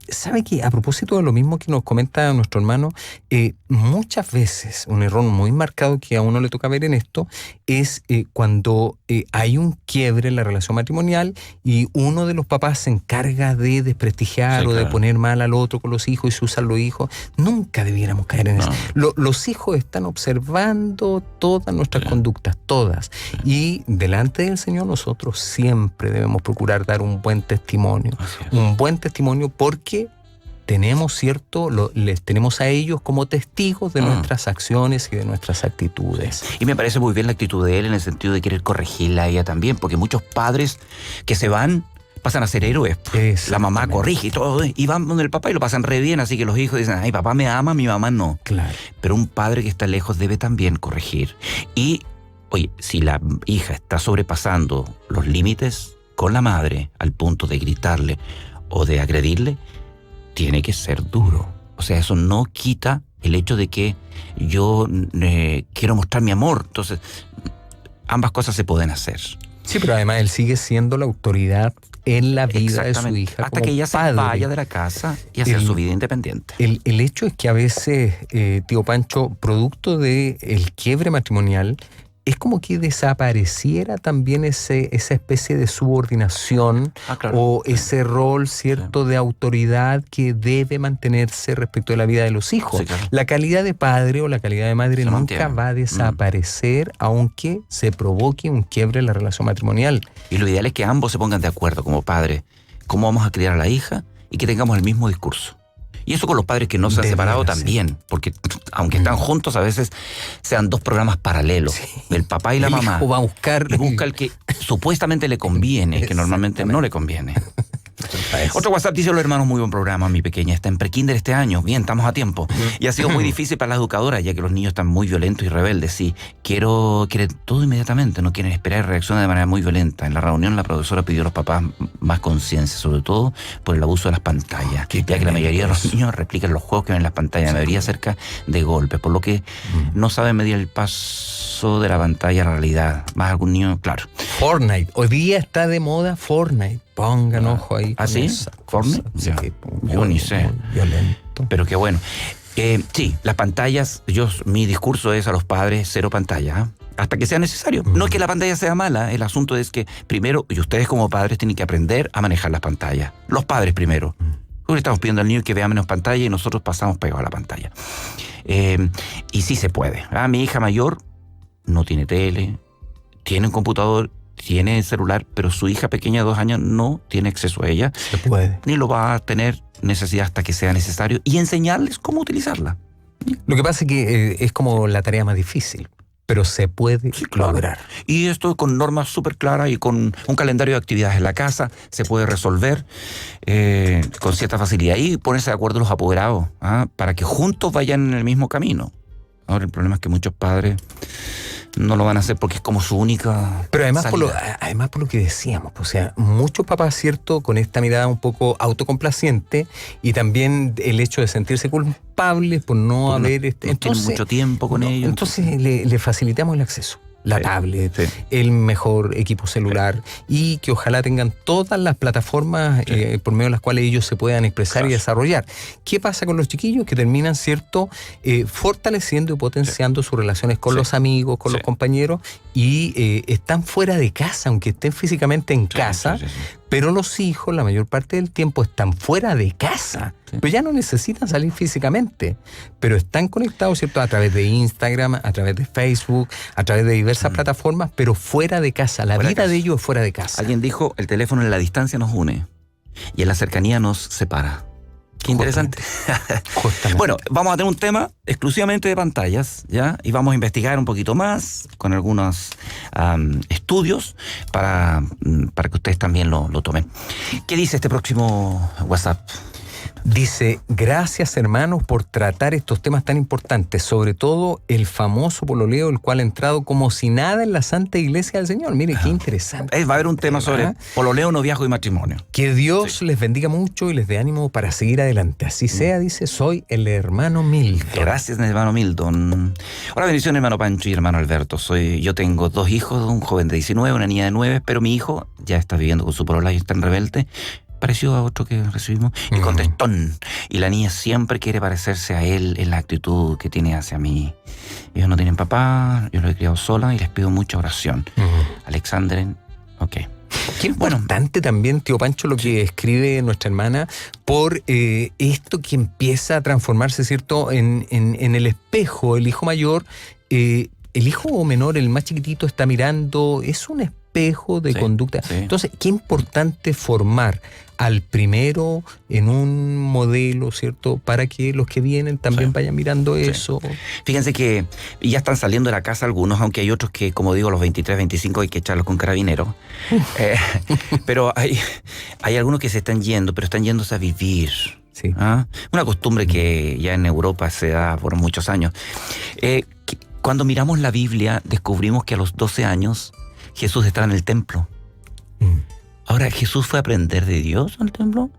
¿Sabe qué? A propósito de lo mismo que nos comenta nuestro hermano, muchas veces un error muy marcado que a uno le toca ver en esto es cuando hay un quiebre en la relación matrimonial y uno de los papás se encarga de desprestigiar o de poner mal al otro con los hijos y se usan los hijos. Nunca debiéramos caer en eso. Los hijos están observando todas nuestras conductas, todas. Y delante del Señor nosotros siempre debemos procurar dar un buen testimonio. Un buen testimonio porque les tenemos a ellos como testigos de nuestras acciones y de nuestras actitudes. Y me parece muy bien la actitud de él en el sentido de querer corregirla a ella también, porque muchos padres que se van pasan a ser héroes. La mamá corrige y todo, y van donde el papá y lo pasan re bien, así que los hijos dicen, ay, papá me ama, mi mamá no. Claro. Pero un padre que está lejos debe también corregir. Y, oye, si la hija está sobrepasando los límites con la madre al punto de gritarle o de agredirle, tiene que ser duro. O sea, eso no quita el hecho de que yo quiero mostrar mi amor. Entonces, ambas cosas se pueden hacer. Sí, pero además él sigue siendo la autoridad en la vida de su hija. Hasta que ella se vaya de la casa y hacer su vida independiente. El hecho es que a veces, tío Pancho, producto del quiebre matrimonial, es como que desapareciera también esa especie de subordinación o ese rol, ¿cierto?, de autoridad que debe mantenerse respecto de la vida de los hijos. Sí, claro. La calidad de padre o la calidad de madre Se nunca mantiene. va a desaparecer, aunque se provoque un quiebre en la relación matrimonial. Y lo ideal es que ambos se pongan de acuerdo como padres, cómo vamos a criar a la hija y que tengamos el mismo discurso. Y eso con los padres que no se han Debería separado ser. también, porque aunque están juntos, a veces sean dos programas paralelos. El papá y la El mamá. hijo va a buscar... Y busca el que supuestamente le conviene, que normalmente no le conviene. Otro WhatsApp dice: hola hermanos, muy buen programa, mi pequeña está en prekinder este año, bien, estamos a tiempo. Y ha sido muy difícil para las educadoras, ya que los niños están muy violentos y rebeldes. Sí, quieren todo inmediatamente, no quieren esperar y reaccionan de manera muy violenta. En la reunión la profesora pidió a los papás más conciencia, sobre todo por el abuso de las pantallas, ya que la mayoría de los niños replican los juegos que ven en las pantallas, la mayoría cerca de golpes, por lo que no saben medir el paso de la pantalla a la realidad. Más algún niño, claro. Fortnite. Hoy día está de moda Fortnite. Pongan ojo ahí. ¿Ah, sí? ¿Fortnite? Ya. Yo ni sé. Muy violento. Pero qué bueno. Sí, las pantallas, mi discurso es a los padres: cero pantalla, ¿eh? Hasta que sea necesario. No es que la pantalla sea mala, el asunto es que primero, y ustedes como padres tienen que aprender a manejar las pantallas. Los padres primero. Porque estamos pidiendo al niño que vea menos pantalla y nosotros pasamos pegados a la pantalla. Y sí se puede. Mi hija mayor no tiene tele, tiene un computador, tiene celular, pero su hija pequeña de 2 años no tiene acceso a ella. Se puede. Ni lo va a tener necesidad hasta que sea necesario, y enseñarles cómo utilizarla. Lo que pasa es que es como la tarea más difícil, pero se puede lograr. Y esto con normas súper claras y con un calendario de actividades en la casa se puede resolver con cierta facilidad y ponerse de acuerdo los apoderados para que juntos vayan en el mismo camino. Ahora el problema es que muchos padres no lo van a hacer porque es como su única Pero además salida. por lo que decíamos, o sea, muchos papás, ¿cierto?, con esta mirada un poco autocomplaciente y también el hecho de sentirse culpables por no haber... No tienen mucho tiempo con ellos. Entonces le facilitamos el acceso. La tablet, el mejor equipo celular y que ojalá tengan todas las plataformas por medio de las cuales ellos se puedan expresar y desarrollar. ¿Qué pasa con los chiquillos? Que terminan, ¿cierto?, fortaleciendo y potenciando sus relaciones con los amigos, con los compañeros y están fuera de casa, aunque estén físicamente en casa, pero los hijos la mayor parte del tiempo están fuera de casa. Pues ya no necesitan salir físicamente, pero están conectados, ¿cierto?, a través de Instagram, a través de Facebook, a través de diversas plataformas, pero fuera de casa. La vida de ellos es fuera de casa. Alguien dijo: el teléfono en la distancia nos une y en la cercanía nos separa. Qué interesante. Justamente. Bueno, vamos a tener un tema exclusivamente de pantallas, ¿ya? Y vamos a investigar un poquito más con algunos estudios para que ustedes también lo tomen. ¿Qué dice este próximo WhatsApp? Dice: gracias hermanos por tratar estos temas tan importantes, sobre todo el famoso pololeo, el cual ha entrado como si nada en la Santa Iglesia del Señor. Mire, qué interesante. Va a haber un tema sobre pololeo, noviazgo y matrimonio. Que Dios les bendiga mucho y les dé ánimo para seguir adelante. Así sea, dice, soy el hermano Milton. Gracias, hermano Milton. Hola, bendiciones, hermano Pancho y hermano Alberto. Yo tengo 2 hijos, un joven de 19, una niña de 9, pero mi hijo ya está viviendo con su polola y está en rebelde. Pareció a otro que recibimos y contestón. Y la niña siempre quiere parecerse a él en la actitud que tiene hacia mí. Ellos no tienen papá, yo lo he criado sola y les pido mucha oración. Alexandre, ok. Qué importante también, tío Pancho, lo que escribe nuestra hermana por esto que empieza a transformarse, ¿cierto?, en el espejo. El hijo mayor, el hijo menor, el más chiquitito, está mirando, es un espejo de conducta. Entonces, qué importante formar al primero en un modelo, ¿cierto?, para que los que vienen también vayan mirando eso. Fíjense que ya están saliendo de la casa algunos, aunque hay otros que, como digo, a los 23, 25 hay que echarlos con carabineros. Pero hay algunos que se están yendo, pero están yéndose a vivir. Sí. Una costumbre que ya en Europa se da por muchos años. Cuando miramos la Biblia, descubrimos que a los 12 años Jesús estaba en el templo. Ahora, ¿Jesús fue a aprender de Dios al templo?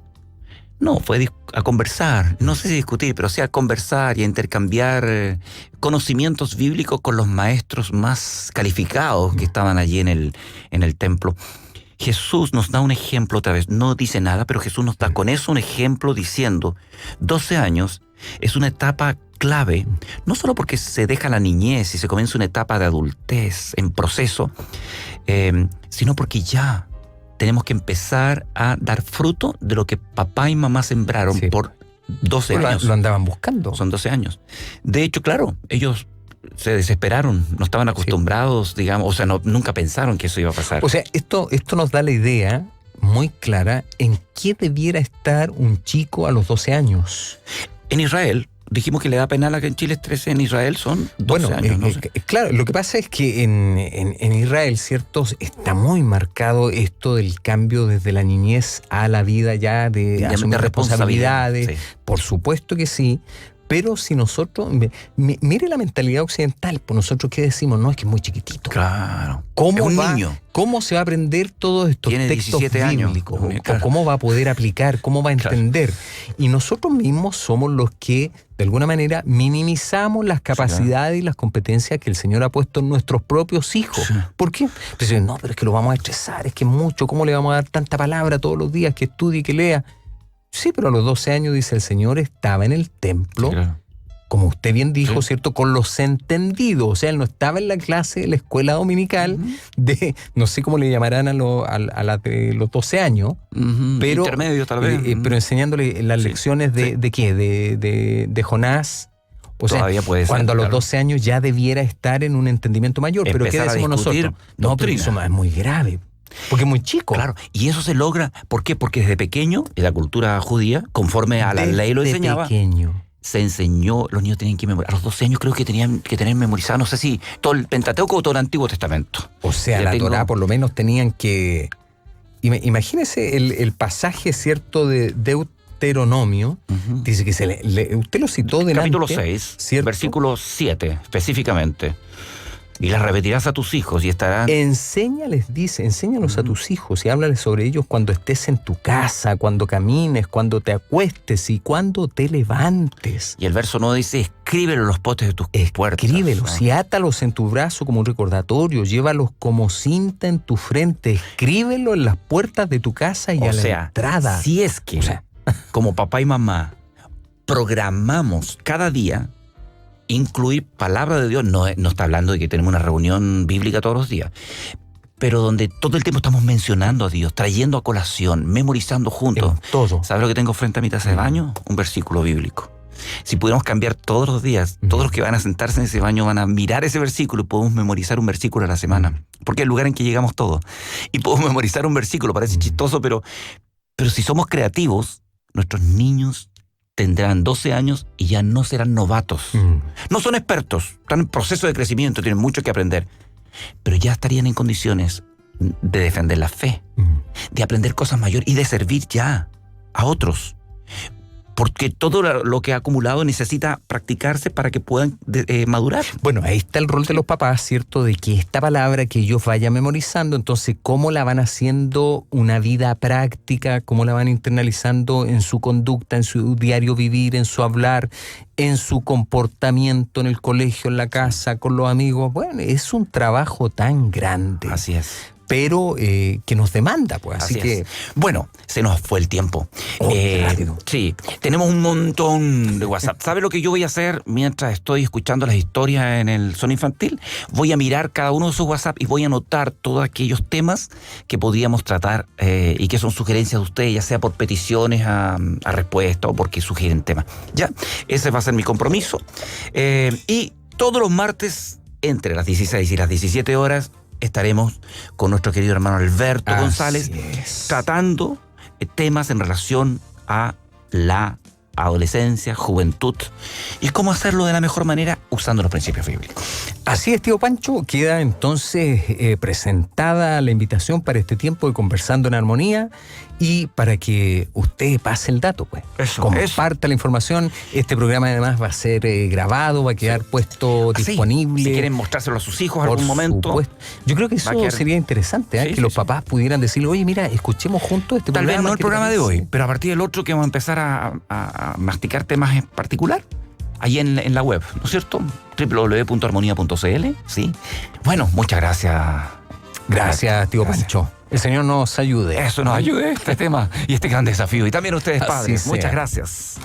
No, fue a conversar, no sé si discutir, pero sí a conversar y a intercambiar conocimientos bíblicos con los maestros más calificados que estaban allí en el templo. Jesús nos da un ejemplo otra vez, no dice nada, pero Jesús nos da con eso un ejemplo diciendo, 12 años es una etapa clave, no solo porque se deja la niñez y se comienza una etapa de adultez en proceso, sino porque ya tenemos que empezar a dar fruto de lo que papá y mamá sembraron por 12 años. Lo andaban buscando. Son 12 años. De hecho, claro, ellos se desesperaron, no estaban acostumbrados, digamos, o sea, nunca pensaron que eso iba a pasar. O sea, esto nos da la idea muy clara en qué debiera estar un chico a los 12 años. En Israel, dijimos que la edad penal acá en Chile es 13, en Israel son 12 años. No sé. Claro, lo que pasa es que en Israel, ¿cierto? Está muy marcado esto del cambio desde la niñez a la vida ya de asumir responsabilidades. Sí. Por supuesto que sí. Pero si nosotros, mire la mentalidad occidental, pues nosotros ¿qué decimos? No, es que es muy chiquitito. Claro. ¿Cómo es un niño? ¿Cómo se va a aprender todos estos Tiene textos 17 bíblicos? años. Claro. ¿Cómo va a poder aplicar? ¿Cómo va a entender? Claro. Y nosotros mismos somos los que, de alguna manera, minimizamos las capacidades y las competencias que el Señor ha puesto en nuestros propios hijos. Sí. ¿Por qué? Pues, no, pero es que lo vamos a estresar, es que es mucho. ¿Cómo le vamos a dar tanta palabra todos los días que estudie y que lea? Sí, pero a los 12 años, dice el Señor, estaba en el templo, sí, claro, como usted bien dijo, sí, ¿cierto? Con los entendidos. O sea, él no estaba en la clase de la escuela dominical de, no sé cómo le llamarán a la de los 12 años, pero intermedio tal vez. Pero enseñándole las lecciones de ¿qué? De Jonás. O todavía sea, puede ser, cuando a los 12 años ya debiera estar en un entendimiento mayor. Pero ¿qué decimos nosotros? No, pero eso es muy grave. Porque es muy chico. Claro, y eso se logra. ¿Por qué? Porque desde pequeño, en la cultura judía, conforme a la ley lo enseñaba, se enseñó, los niños tenían que memorizar. A los 12 años creo que tenían que tener memorizado, no sé si todo el Pentateuco o todo el Antiguo Testamento. O sea, la Torá por lo menos tenían que... Imagínese el pasaje, ¿cierto?, de Deuteronomio. Dice que usted lo citó delante. Capítulo 6, ¿cierto? Versículo 7, específicamente. Y las repetirás a tus hijos y estarán... Enséñalos a tus hijos y háblales sobre ellos cuando estés en tu casa, cuando camines, cuando te acuestes y cuando te levantes. Y el verso 9 dice, escríbelo en los postes de tus puertas. Escríbelos y átalos en tu brazo como un recordatorio, llévalos como cinta en tu frente, escríbelo en las puertas de tu casa y a la entrada. Si es que, como papá y mamá, programamos cada día incluir palabra de Dios, no está hablando de que tenemos una reunión bíblica todos los días, pero donde todo el tiempo estamos mencionando a Dios, trayendo a colación, memorizando juntos. Todo. ¿Sabes lo que tengo frente a mi taza de baño? Un versículo bíblico. Si pudiéramos cambiar todos los días, todos los que van a sentarse en ese baño van a mirar ese versículo y podemos memorizar un versículo a la semana, porque es el lugar en que llegamos todos. Y podemos memorizar un versículo, parece chistoso, pero si somos creativos, nuestros niños tendrán 12 años y ya no serán novatos. No son expertos, están en proceso de crecimiento, tienen mucho que aprender, pero ya estarían en condiciones de defender la fe, de aprender cosas mayores y de servir ya a otros. Porque todo lo que ha acumulado necesita practicarse para que puedan madurar. Bueno, ahí está el rol de los papás, ¿cierto? De que esta palabra que ellos vayan memorizando, entonces, ¿cómo la van haciendo una vida práctica? ¿Cómo la van internalizando en su conducta, en su diario vivir, en su hablar, en su comportamiento en el colegio, en la casa, con los amigos? Bueno, es un trabajo tan grande. Así es. Pero que nos demanda, pues. Así que... Bueno, se nos fue el tiempo. Sí, tenemos un montón de WhatsApp. ¿Sabe lo que yo voy a hacer mientras estoy escuchando las historias en el Son Infantil? Voy a mirar cada uno de sus WhatsApp y voy a anotar todos aquellos temas que podríamos tratar y que son sugerencias de ustedes, ya sea por peticiones a respuesta o porque sugieren temas. Ya, ese va a ser mi compromiso. Y todos los martes, entre las 16 y las 17 horas, estaremos con nuestro querido hermano Alberto González tratando temas en relación a la adolescencia, juventud y cómo hacerlo de la mejor manera usando los principios bíblicos. Así es, tío Pancho. Queda entonces presentada la invitación para este tiempo de Conversando en Armonía y para que usted pase el dato, pues. Comparta la información. Este programa además va a ser grabado, va a quedar puesto disponible. Si quieren mostrárselo a sus hijos en algún momento. Supuesto. Yo creo que eso sería interesante, que los papás pudieran decirle, oye, mira, escuchemos juntos este programa. Tal vez no el programa de hoy, pero a partir del otro que vamos a empezar a masticar temas en particular. Ahí en la web, ¿no es cierto? www.armonía.cl, ¿sí? Bueno, muchas gracias. Gracias, tío Pancho. El Señor nos ayude. Eso nos ayude, este tema y este gran desafío. Y también ustedes, padres. Muchas gracias.